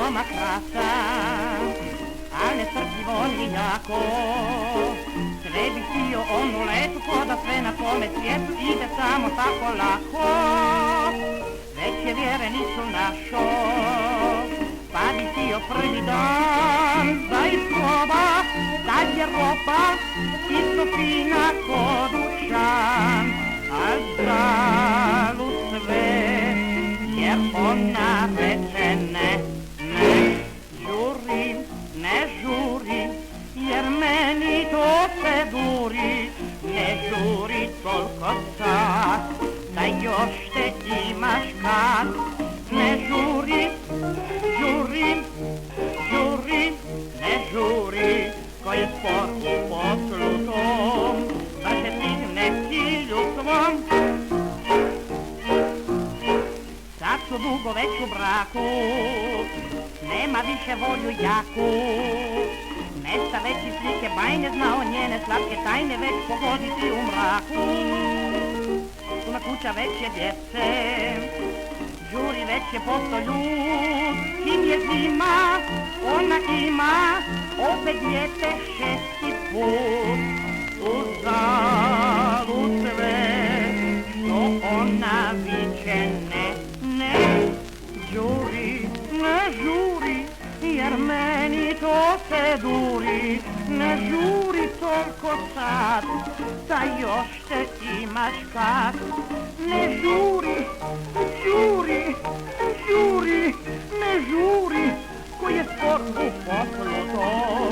veoma krasan, al nestrpljivo on je jako. Sve bi htio on u letu, ko da sve na tome svijetu ide samo tako lako. Već je vjerenicu našo, pa bi htio prvi dan da isproba, tad je roba isto fina ko dušan. A zalu sve, jer ona reče ne žuri, ne žuri, jer meni to se duri. Ne žuri toliko sad, da još te imaš kad. Ne žuri, žuri, žuri, ne žuri, ko je spor u poslu tom, da se stigne cilju svom. Sad su dugo već u braku, nema više volju jaku. Mesta već i slike bajne, znao njene slatke tajne već pogoditi u mraku. Puna kuća već je djece, žuri već je posto ljud. Kim je zima, ona ima opet dijete 6. put. Uzalud sve što ona viče ne žuri, ne žuri, jer meni to se duri. Ne žuri toliko sad, da još te imaš kad. Ne žuri, žuri, žuri, ne žuri, ko je spor u poslu to.